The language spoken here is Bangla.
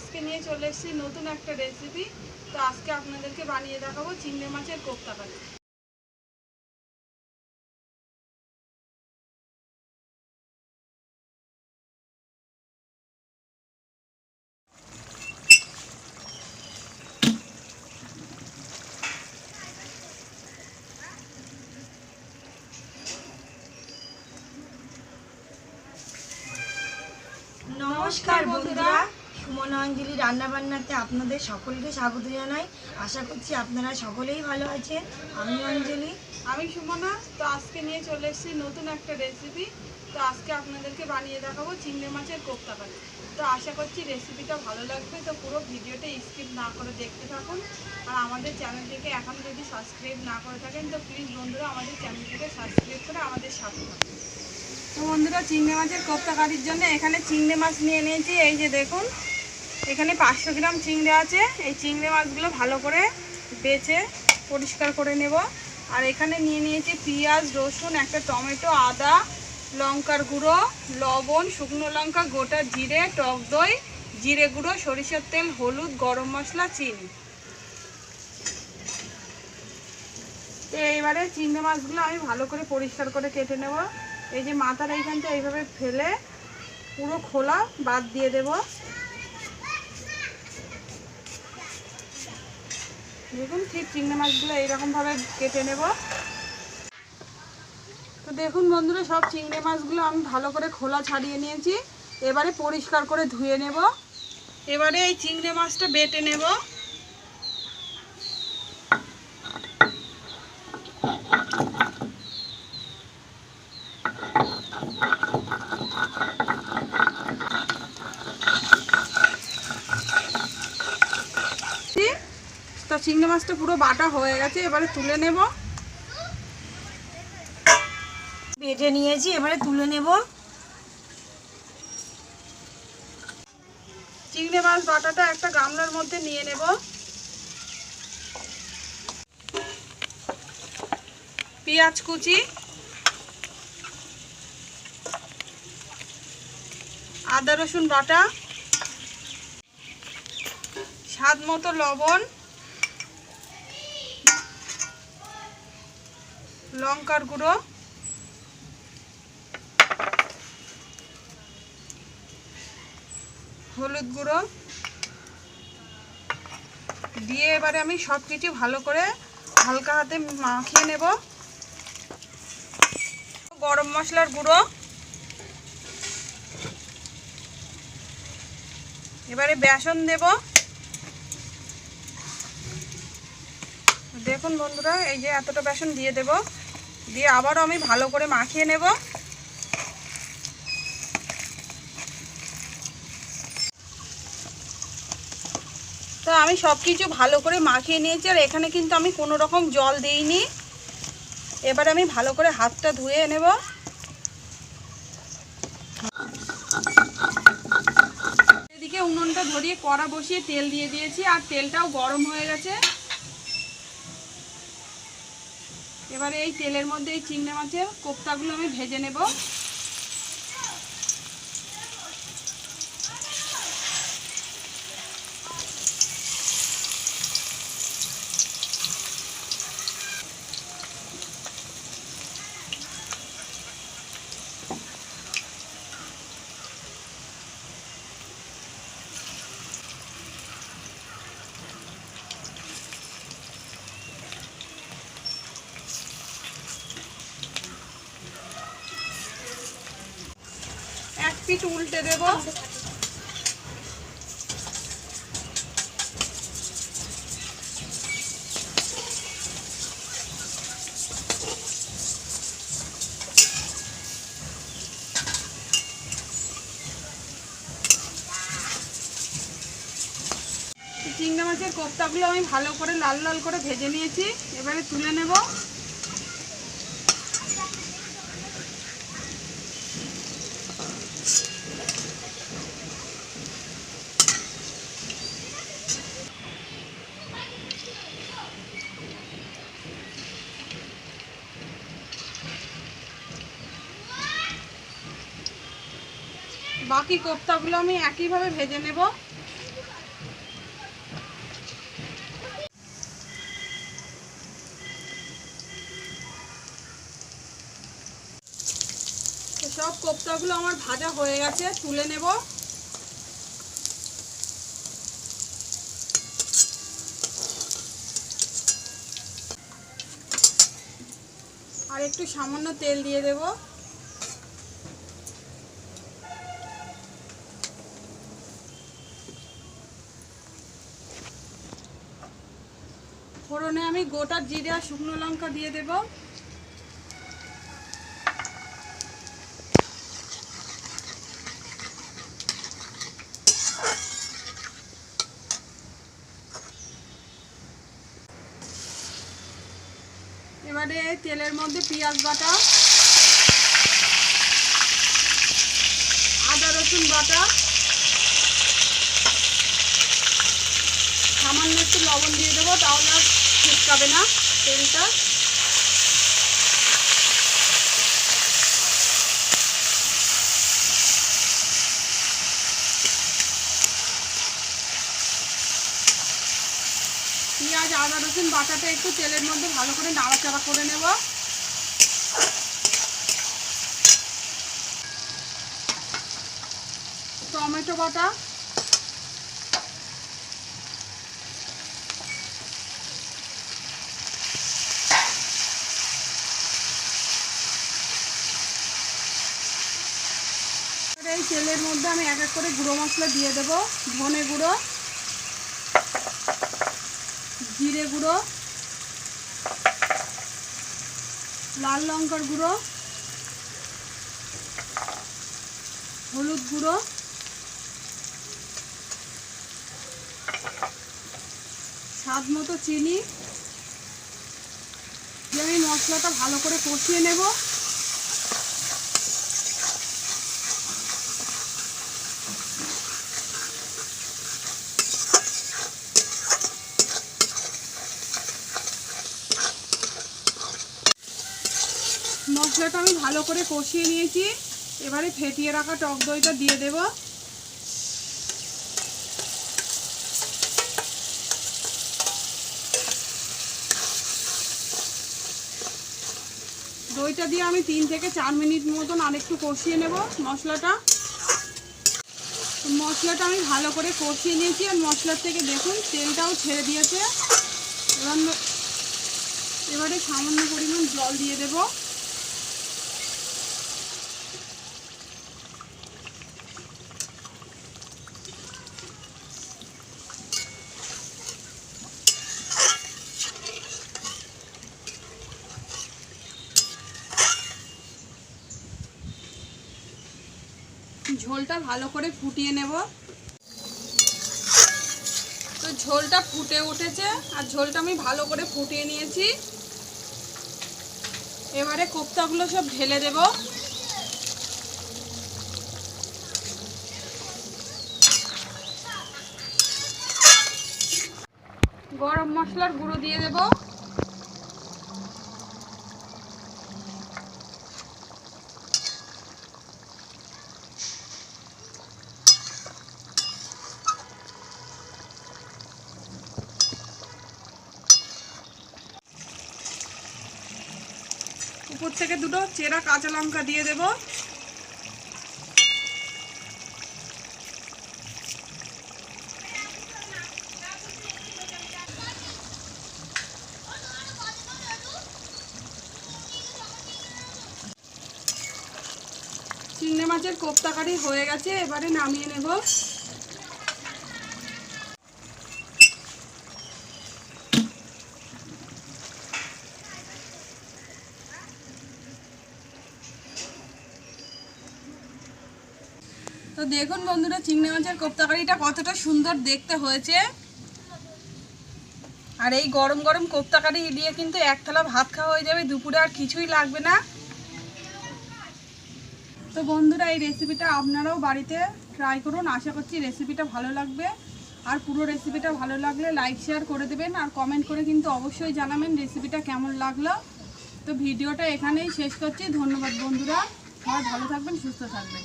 আজকে নিয়ে চলে এসেছি নতুন একটা রেসিপি। তো আজকে আপনাদেরকে বানিয়ে দেখাবো চিংড়ি মাছের কোপ্তা কারি। নমস্কার বন্ধুরা, সুমন অঞ্জলি রান্নাবান্নাতে আপনাদের সকলকে স্বাগত জানাই। আশা করছি আপনারা সকলেই ভালো আছেন। আমি অঞ্জলি। আমি সুমনা। তো আজকে নিয়ে চলে এসেছি নতুন একটা রেসিপি। তো আজকে আপনাদেরকে বানিয়ে দেখাবো চিংড়ি মাছের কোপ্তা কারি। তো আশা করছি রেসিপিটা ভালো লাগবে। তো পুরো ভিডিওটা স্কিপ না করে দেখতে থাকুন। আর আমাদের চ্যানেলটিকে এখন যদি সাবস্ক্রাইব না করে থাকেন তো প্লিজ বন্ধুরা আমাদের চ্যানেলটিকে সাবস্ক্রাইব করে আমাদের সাথে থাকুন। তো বন্ধুরা, চিংড়ি মাছের কোপ্তা কারির জন্য এখানে চিংড়ি মাছ নিয়ে নিয়েছি। এই যে দেখুন, এখানে 500 গ্রাম চিংড়ি আছে। এই চিংড়ি মাছগুলো ভালো করে বেছে পরিষ্কার করে নেব। আর এখানে নিয়ে নিয়েছি পেঁয়াজ, রসুন, একটা টমেটো, আদা, লঙ্কার গুঁড়ো, লবণ, শুকনো লঙ্কা, গোটা জিরে, টক দই, জিরে গুঁড়ো, সরিষার তেল, হলুদ, গরম মশলা, চিনি। তো এইবারে চিংড়ি মাছগুলো আমি ভালো করে পরিষ্কার করে কেটে নেব। এই যে মাথার এইখানটা এইভাবে ফেলে পুরো খোলা বাদ দিয়ে দেব। দেখুন, ঠিক চিংড়ি মাছগুলো এইরকমভাবে কেটে নেব। তো দেখুন বন্ধুরা, সব চিংড়ি মাছগুলো আমি ভালো করে খোলা ছাড়িয়ে নিয়েছি। এবারে পরিষ্কার করে ধুয়ে নেব। এবারে এই চিংড়ি মাছটা বেটে নেব। তো চিংড়ি মাছটা পুরো বাটা হয়ে গেছে, এবারে তুলে নেব। বেটে নিয়েছি, এবারে তুলে নেব। চিংড়ি মাছ বাটাটা একটা গামলার মধ্যে নিয়ে নেব। পেঁয়াজ কুচি, আদা রসুন বাটা, স্বাদ মতো লবণ, লঙ্কার গুঁড়ো, হলুদ গুঁড়ো দিয়ে এবারে আমি সব কিছু ভালো করে হালকা হাতে মাখিয়ে নেব। গরম মশলার গুঁড়ো, এবারে বেসন দেব। দেখুন বন্ধুরা, এই যে এতটা বেসন দিয়ে দেব, দিয়ে আবারও আমি ভালো করে মাখিয়ে নেব। তো আমি সব কিছু ভালো করে মাখিয়ে নিয়েছি, আর এখানে কিন্তু আমি কোনো রকম জল দিইনি। এবার আমি ভালো করে হাতটা ধুয়ে নেব। এদিকে উনুনটা ধরিয়ে কড়া বসিয়ে তেল দিয়ে দিয়েছি, আর তেলটাও গরম হয়ে গেছে। এবারে এই তেলের মধ্যে এই চিংড়ি মাছের কোপ্তাগুলো আমি ভেজে নেব। এক পিঠ উল্টে দেব। চিংড়ি মাছের কোপ্তাগুলো আমি ভালো করে লাল লাল করে ভেজে নিয়েছি, এবারে তুলে নেব। বাকি কোপ্তাগুলো আমি একইভাবে ভেজে নেব। কোপ্তাগুলো আমার ভাজা হয়ে গেছে, তুলে নেব। আর একটু সামান্য তেল দিয়ে দেব। ফোড়নে আমি গোটা জিরে আর শুকনো লঙ্কা দিয়ে দেব। এবারে তেলের মধ্যে পেঁয়াজ বাটা, আদা রসুন বাটা, সামান্য একটু লবণ দিয়ে দেবো, তাহলে আর ছিটকাবে না তেলটা। পেঁয়াজ আদা রসুন বাটাটা একটু তেলের মধ্যে ভালো করে নাড়াচাড়া করে নেব। টমেটো বাটা, এই তেলের মধ্যে আমি এক এক করে গুঁড়ো মশলা দিয়ে দেব। ধনে গুঁড়ো, জিরে গুঁড়ো, লাল লঙ্কার গুঁড়ো, হলুদ গুঁড়ো, স্বাদ মতো চিনি দিয়ে আমি মশলাটা ভালো করে কষিয়ে নেব। মশলাটা আমি ভালো করে কষিয়ে নিয়েছি। এবারে ফেটিয়ে রাখা টক দইটা দিয়ে দেব। দইটা দিয়ে আমি 3 থেকে 4 মিনিট মতন আরেকটু কষিয়ে নেব মশলাটা। মশলাটা আমি ভালো করে কষিয়ে নিয়েছি আর মশলার থেকে দেখুন তেলটাও ছেড়ে দিয়েছে। এবারে সামান্য পরিমাণ জল দিয়ে দেব। ঝোলটা ভালো করে ফুটিয়ে নেব। তো ঝোলটা ফুটে উঠেছে আর ঝোলটা আমি ভালো করে ফুটিয়ে নিয়েছি। এবারে কোপ্তাগুলো সব ঢেলে দেব। গরম মশলার গুঁড়ো দিয়ে দেব। উপর থেকে দুটো চেরা কাঁচা লঙ্কা দিয়ে দেব। চিংড়ি মাছের কোপ্তা কারি হয়ে গেছে, এবারে নামিয়ে নেব। তো দেখুন বন্ধুরা, চিংড়ি মাছের কোপ্তা কারিটা কতটা সুন্দর দেখতে হয়েছে। আর এই গরম গরম কোপ্তা কারি দিয়ে কিন্তু এক থালা ভাত খাওয়া হয়ে যাবে, দুপুরে আর কিছুই লাগবে না। তো বন্ধুরা, এই রেসিপিটা আপনারাও বাড়িতে ট্রাই করুন। আশা করছি রেসিপিটা ভালো লাগবে। আর পুরো রেসিপিটা ভালো লাগলে লাইক শেয়ার করে দেবেন আর কমেন্ট করে কিন্তু অবশ্যই জানাবেন রেসিপিটা কেমন লাগলো। তো ভিডিওটা এখানেই শেষ করছি। ধন্যবাদ বন্ধুরা, সবাই ভালো থাকবেন, সুস্থ থাকবেন।